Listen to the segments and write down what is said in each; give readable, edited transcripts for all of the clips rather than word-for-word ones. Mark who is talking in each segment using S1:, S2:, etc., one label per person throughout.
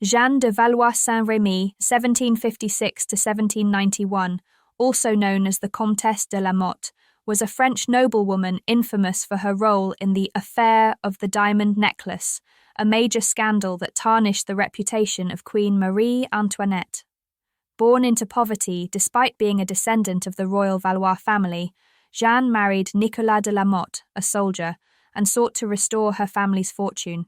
S1: Jeanne de Valois-Saint-Rémy, 1756–1791, also known as the Comtesse de la Motte, was a French noblewoman infamous for her role in the affair of the diamond necklace, a major scandal that tarnished the reputation of Queen Marie Antoinette. Born into poverty despite being a descendant of the royal Valois family, Jeanne married Nicolas de la Motte, a soldier, and sought to restore her family's fortune.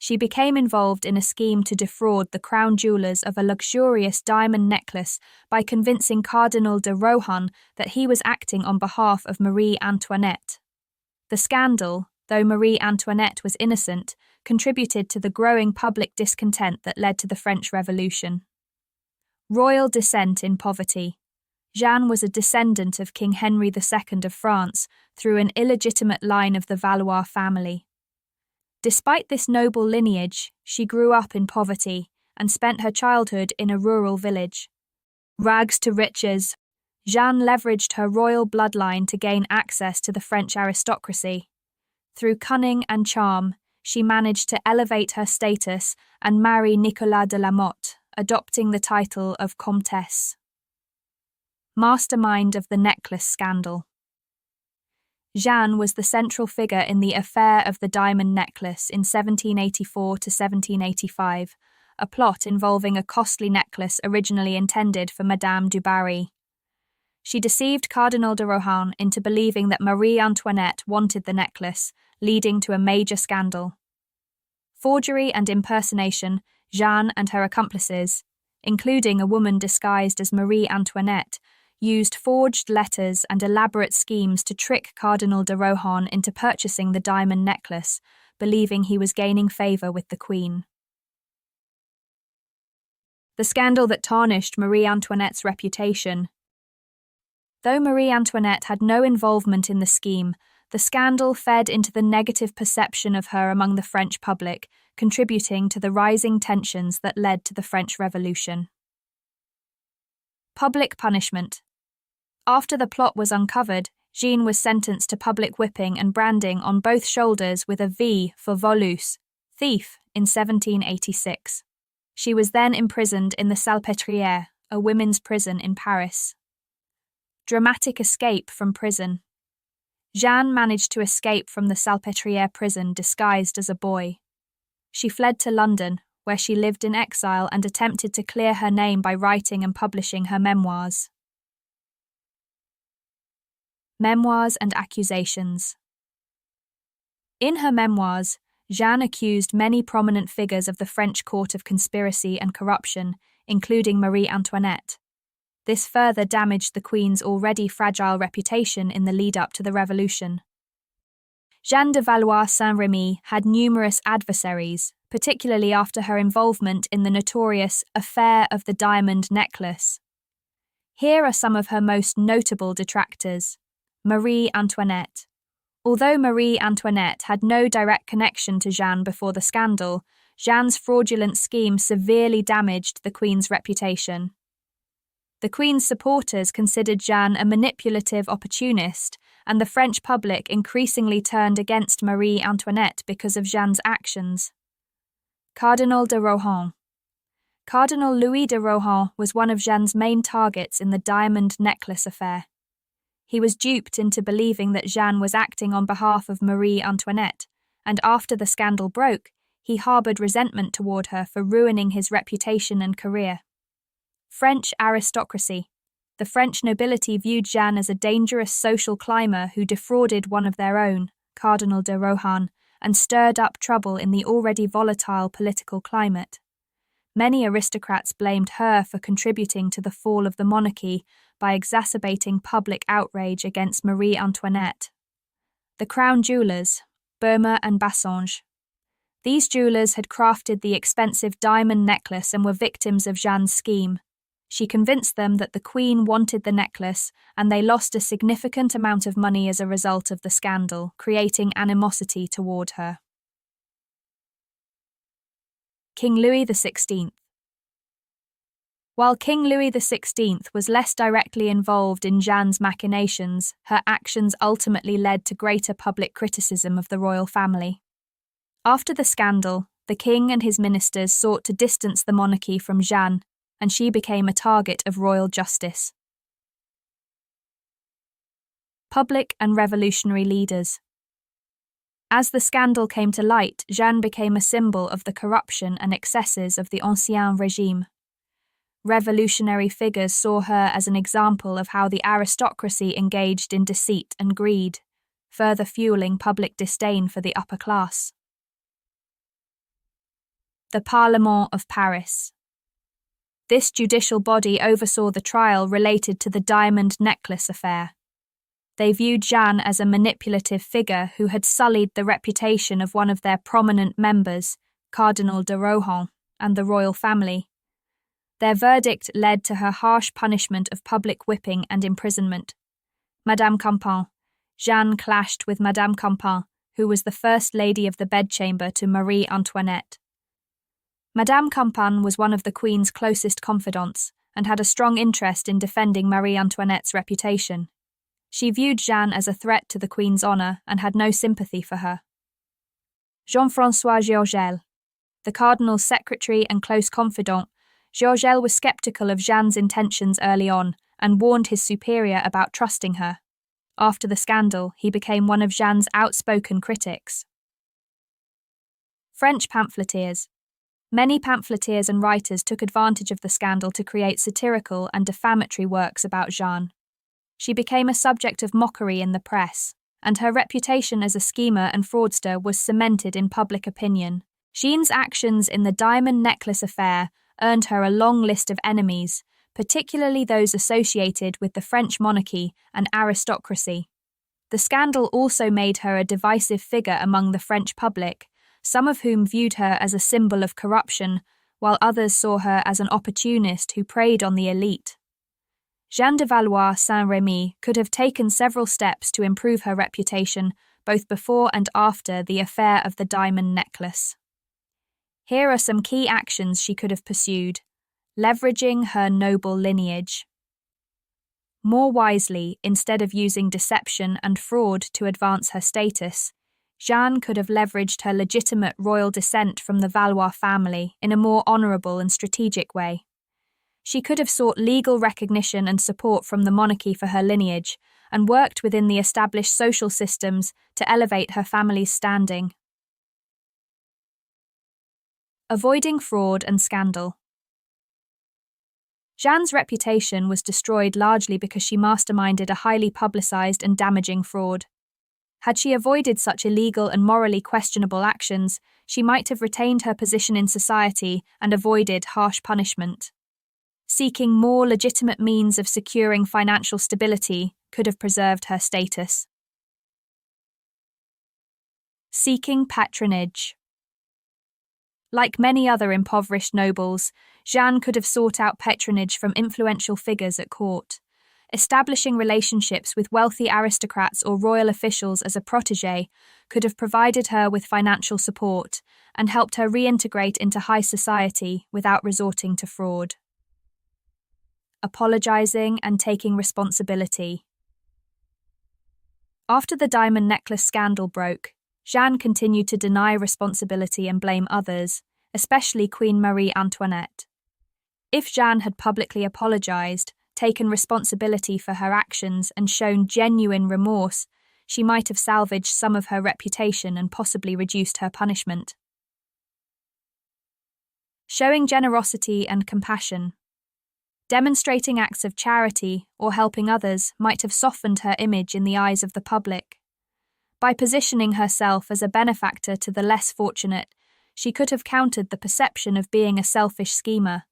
S1: She became involved in a scheme to defraud the crown jewelers of a luxurious diamond necklace by convincing Cardinal de Rohan that he was acting on behalf of Marie Antoinette. The scandal, though Marie Antoinette was innocent, contributed to the growing public discontent that led to the French Revolution. Royal descent in poverty. Jeanne was a descendant of King Henry II of France through an illegitimate line of the Valois family. Despite this noble lineage, she grew up in poverty and spent her childhood in a rural village. Rags to riches, Jeanne leveraged her royal bloodline to gain access to the French aristocracy. Through cunning and charm, she managed to elevate her status and marry Nicolas de la Motte, adopting the title of Comtesse. Mastermind of the necklace scandal. Jeanne was the central figure in the affair of the diamond necklace in 1784 to 1785, a plot involving a costly necklace originally intended for Madame du Barry. She deceived Cardinal de Rohan into believing that Marie Antoinette wanted the necklace, leading to a major scandal. Forgery and impersonation, Jeanne and her accomplices, including a woman disguised as Marie Antoinette, used forged letters and elaborate schemes to trick Cardinal de Rohan into purchasing the diamond necklace, believing he was gaining favour with the Queen. The scandal that tarnished Marie Antoinette's reputation. Though Marie Antoinette had no involvement in the scheme, the scandal fed into the negative perception of her among the French public, contributing to the rising tensions that led to the French Revolution. Public punishment. After the plot was uncovered, Jeanne was sentenced to public whipping and branding on both shoulders with a V for voleuse, thief, in 1786. She was then imprisoned in the Salpêtrière, a women's prison in Paris. Dramatic escape from prison. Jeanne managed to escape from the Salpêtrière prison disguised as a boy. She fled to London, where she lived in exile and attempted to clear her name by writing and publishing her memoirs. Memoirs and accusations. In her memoirs, Jeanne accused many prominent figures of the French court of conspiracy and corruption, including Marie Antoinette. This further damaged the Queen's already fragile reputation in the lead-up to the Revolution. Jeanne de Valois-Saint-Rémy had numerous adversaries, particularly after her involvement in the notorious affair of the diamond necklace. Here are some of her most notable detractors. Marie Antoinette. Although Marie Antoinette had no direct connection to Jeanne before the scandal, Jeanne's fraudulent scheme severely damaged the Queen's reputation. The Queen's supporters considered Jeanne a manipulative opportunist, and the French public increasingly turned against Marie Antoinette because of Jeanne's actions. Cardinal de Rohan. Cardinal Louis de Rohan was one of Jeanne's main targets in the diamond necklace affair. He was duped into believing that Jeanne was acting on behalf of Marie Antoinette, and after the scandal broke, he harboured resentment toward her for ruining his reputation and career. French aristocracy. The French nobility viewed Jeanne as a dangerous social climber who defrauded one of their own, Cardinal de Rohan, and stirred up trouble in the already volatile political climate. Many aristocrats blamed her for contributing to the fall of the monarchy by exacerbating public outrage against Marie Antoinette. The crown jewelers, Burma and Bassange. These jewelers had crafted the expensive diamond necklace and were victims of Jeanne's scheme. She convinced them that the Queen wanted the necklace, and they lost a significant amount of money as a result of the scandal, creating animosity toward her. King Louis XVI. While King Louis XVI was less directly involved in Jeanne's machinations, her actions ultimately led to greater public criticism of the royal family. After the scandal, the king and his ministers sought to distance the monarchy from Jeanne, and she became a target of royal justice. Public and revolutionary leaders. As the scandal came to light, Jeanne became a symbol of the corruption and excesses of the Ancien Régime. Revolutionary figures saw her as an example of how the aristocracy engaged in deceit and greed, further fueling public disdain for the upper class. The Parlement of Paris. This judicial body oversaw the trial related to the diamond necklace affair. They viewed Jeanne as a manipulative figure who had sullied the reputation of one of their prominent members, Cardinal de Rohan, and the royal family. Their verdict led to her harsh punishment of public whipping and imprisonment. Madame Campan. Jeanne clashed with Madame Campan, who was the first lady of the bedchamber to Marie Antoinette. Madame Campan was one of the Queen's closest confidants and had a strong interest in defending Marie Antoinette's reputation. She viewed Jeanne as a threat to the Queen's honour and had no sympathy for her. Jean-François Georgel. The Cardinal's secretary and close confidant, Georgel was sceptical of Jeanne's intentions early on and warned his superior about trusting her. After the scandal, he became one of Jeanne's outspoken critics. French pamphleteers. Many pamphleteers and writers took advantage of the scandal to create satirical and defamatory works about Jeanne. She became a subject of mockery in the press, and her reputation as a schemer and fraudster was cemented in public opinion. Jeanne's actions in the diamond necklace affair earned her a long list of enemies, particularly those associated with the French monarchy and aristocracy. The scandal also made her a divisive figure among the French public, some of whom viewed her as a symbol of corruption, while others saw her as an opportunist who preyed on the elite. Jeanne de Valois-Saint-Rémy could have taken several steps to improve her reputation, both before and after the affair of the diamond necklace. Here are some key actions she could have pursued. Leveraging her noble lineage. More wisely, instead of using deception and fraud to advance her status, Jeanne could have leveraged her legitimate royal descent from the Valois family in a more honourable and strategic way. She could have sought legal recognition and support from the monarchy for her lineage, and worked within the established social systems to elevate her family's standing. Avoiding fraud and scandal. Jeanne's reputation was destroyed largely because she masterminded a highly publicised and damaging fraud. Had she avoided such illegal and morally questionable actions, she might have retained her position in society and avoided harsh punishment. Seeking more legitimate means of securing financial stability could have preserved her status. Seeking patronage. Like many other impoverished nobles, Jeanne could have sought out patronage from influential figures at court. Establishing relationships with wealthy aristocrats or royal officials as a protégée could have provided her with financial support and helped her reintegrate into high society without resorting to fraud. Apologising and taking responsibility. After the diamond necklace scandal broke, Jeanne continued to deny responsibility and blame others, especially Queen Marie Antoinette. If Jeanne had publicly apologised, taken responsibility for her actions and shown genuine remorse, she might have salvaged some of her reputation and possibly reduced her punishment. Showing generosity and compassion. Demonstrating acts of charity or helping others might have softened her image in the eyes of the public. By positioning herself as a benefactor to the less fortunate, she could have countered the perception of being a selfish schemer.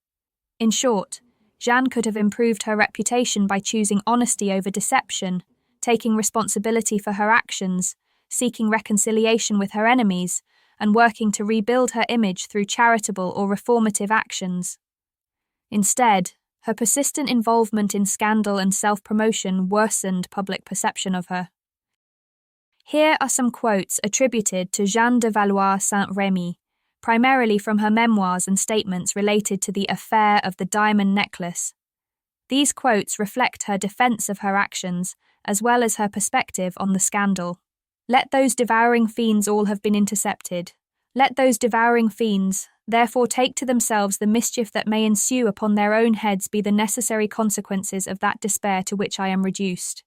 S1: In short, Jeanne could have improved her reputation by choosing honesty over deception, taking responsibility for her actions, seeking reconciliation with her enemies, and working to rebuild her image through charitable or reformative actions. Instead, her persistent involvement in scandal and self-promotion worsened public perception of her. Here are some quotes attributed to Jeanne de Valois-Saint-Rémy, primarily from her memoirs and statements related to the affair of the diamond necklace. These quotes reflect her defense of her actions, as well as her perspective on the scandal. Let those devouring fiends all have been intercepted. Let those devouring fiends, therefore, take to themselves the mischief that may ensue upon their own heads be the necessary consequences of that despair to which I am reduced.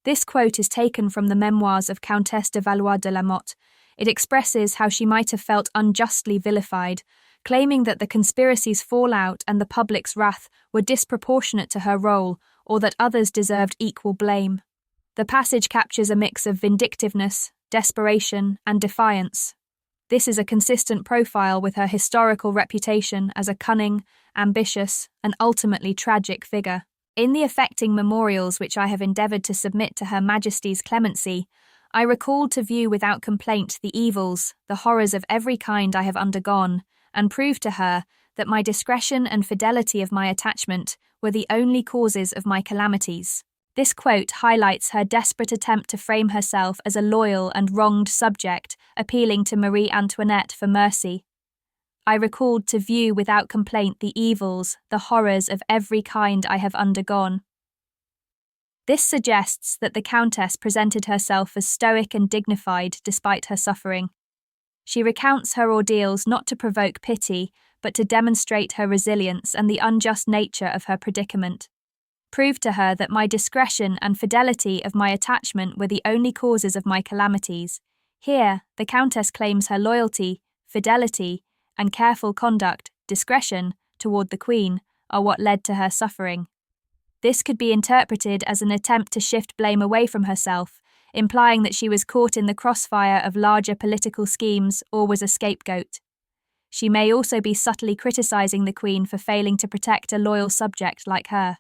S1: This quote is taken from the memoirs of Countess de Valois-Saint-Rémy. It expresses how she might have felt unjustly vilified, claiming that the conspiracy's fallout and the public's wrath were disproportionate to her role, or that others deserved equal blame. The passage captures a mix of vindictiveness, desperation, and defiance. This is a consistent profile with her historical reputation as a cunning, ambitious, and ultimately tragic figure. In the affecting memorials which I have endeavoured to submit to Her Majesty's clemency, I recalled to view without complaint the evils, the horrors of every kind I have undergone, and proved to her that my discretion and fidelity of my attachment were the only causes of my calamities. This quote highlights her desperate attempt to frame herself as a loyal and wronged subject, appealing to Marie Antoinette for mercy. I recalled to view without complaint the evils, the horrors of every kind I have undergone. This suggests that the Countess presented herself as stoic and dignified despite her suffering. She recounts her ordeals not to provoke pity, but to demonstrate her resilience and the unjust nature of her predicament. Proved to her that my discretion and fidelity of my attachment were the only causes of my calamities. Here, the Countess claims her loyalty, fidelity, and careful conduct, discretion, toward the Queen, are what led to her suffering. This could be interpreted as an attempt to shift blame away from herself, implying that she was caught in the crossfire of larger political schemes or was a scapegoat. She may also be subtly criticising the Queen for failing to protect a loyal subject like her.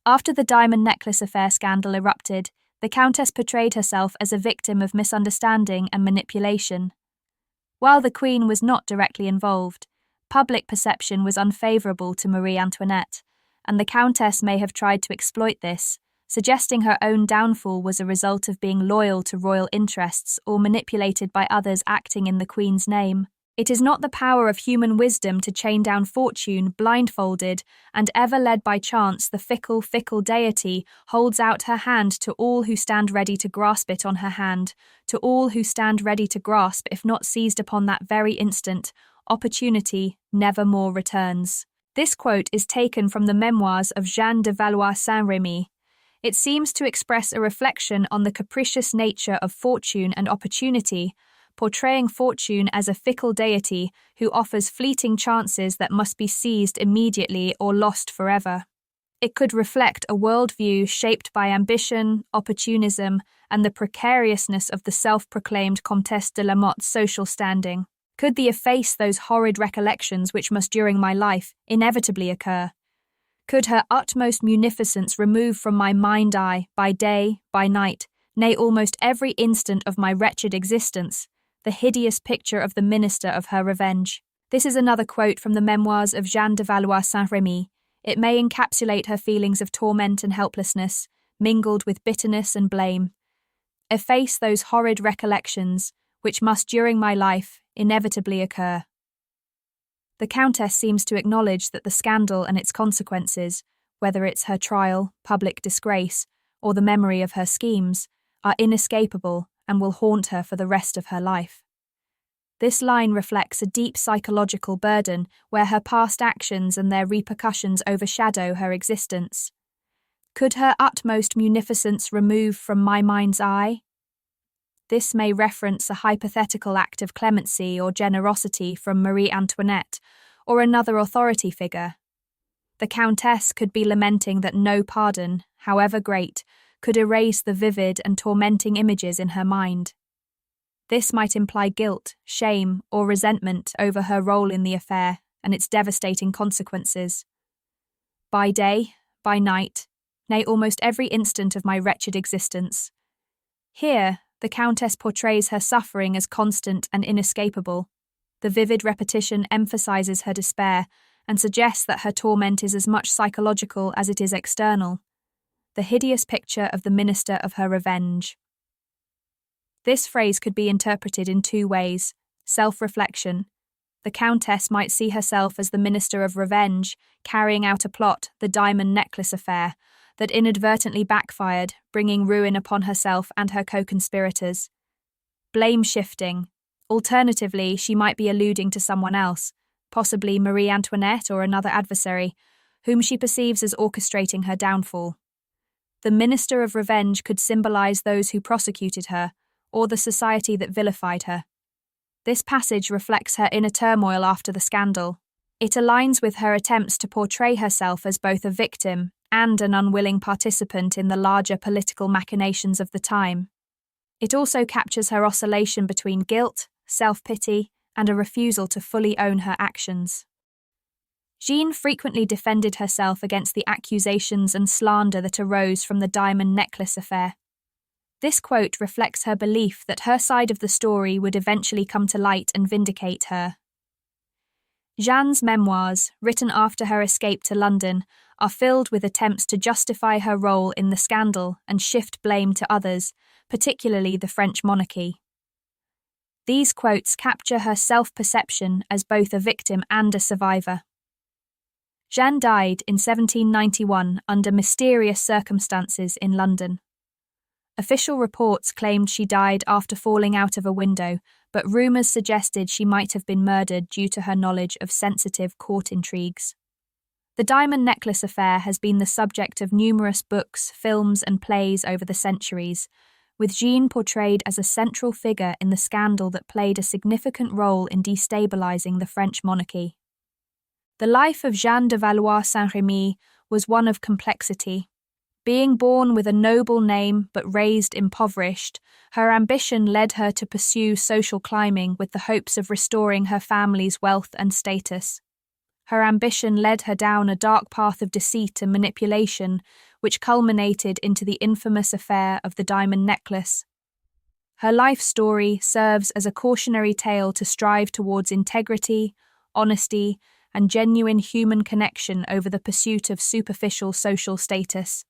S1: After the diamond necklace affair scandal erupted, the Countess portrayed herself as a victim of misunderstanding and manipulation. While the Queen was not directly involved, public perception was unfavourable to Marie Antoinette, and the Countess may have tried to exploit this, suggesting her own downfall was a result of being loyal to royal interests or manipulated by others acting in the Queen's name. It is not the power of human wisdom to chain down fortune blindfolded, and ever led by chance the fickle, fickle deity holds out her hand to all who stand ready to grasp it on her hand, to all who stand ready to grasp if not seized upon that very instant, opportunity never more returns. This quote is taken from the memoirs of Jeanne de Valois-Saint-Rémy. It seems to express a reflection on the capricious nature of fortune and opportunity, portraying fortune as a fickle deity who offers fleeting chances that must be seized immediately or lost forever. It could reflect a worldview shaped by ambition, opportunism, and the precariousness of the self-proclaimed Comtesse de la Motte's social standing. Could they efface those horrid recollections which must during my life inevitably occur? Could her utmost munificence remove from my mind-eye, by day, by night, nay almost every instant of my wretched existence, the hideous picture of the minister of her revenge? This is another quote from the memoirs of Jeanne de Valois-Saint-Rémy. It may encapsulate her feelings of torment and helplessness, mingled with bitterness and blame. Efface those horrid recollections, which must during my life inevitably occur. The Countess seems to acknowledge that the scandal and its consequences, whether it's her trial, public disgrace, or the memory of her schemes, are inescapable and will haunt her for the rest of her life. This line reflects a deep psychological burden where her past actions and their repercussions overshadow her existence. Could her utmost munificence remove from my mind's eye? This may reference a hypothetical act of clemency or generosity from Marie Antoinette or another authority figure. The Countess could be lamenting that no pardon, however great, could erase the vivid and tormenting images in her mind. This might imply guilt, shame, or resentment over her role in the affair and its devastating consequences. By day, by night, nay almost every instant of my wretched existence. Here, the Countess portrays her suffering as constant and inescapable. The vivid repetition emphasizes her despair and suggests that her torment is as much psychological as it is external. The hideous picture of the minister of her revenge. This phrase could be interpreted in two ways. Self-reflection. The Countess might see herself as the minister of revenge, carrying out a plot, the diamond necklace affair, that inadvertently backfired, bringing ruin upon herself and her co-conspirators. Blame-shifting. Alternatively, she might be alluding to someone else, possibly Marie Antoinette or another adversary, whom she perceives as orchestrating her downfall. The minister of revenge could symbolize those who prosecuted her, or the society that vilified her. This passage reflects her inner turmoil after the scandal. It aligns with her attempts to portray herself as both a victim and an unwilling participant in the larger political machinations of the time. It also captures her oscillation between guilt, self-pity, and a refusal to fully own her actions. Jeanne frequently defended herself against the accusations and slander that arose from the diamond necklace affair. This quote reflects her belief that her side of the story would eventually come to light and vindicate her. Jeanne's memoirs, written after her escape to London, are filled with attempts to justify her role in the scandal and shift blame to others, particularly the French monarchy. These quotes capture her self-perception as both a victim and a survivor. Jeanne died in 1791 under mysterious circumstances in London. Official reports claimed she died after falling out of a window, but rumours suggested she might have been murdered due to her knowledge of sensitive court intrigues. The diamond necklace affair has been the subject of numerous books, films, and plays over the centuries, with Jeanne portrayed as a central figure in the scandal that played a significant role in destabilising the French monarchy. The life of Jeanne de Valois-Saint-Rémy was one of complexity. Being born with a noble name but raised impoverished, her ambition led her to pursue social climbing with the hopes of restoring her family's wealth and status. Her ambition led her down a dark path of deceit and manipulation, which culminated into the infamous affair of the diamond necklace. Her life story serves as a cautionary tale to strive towards integrity, honesty, and genuine human connection over the pursuit of superficial social status.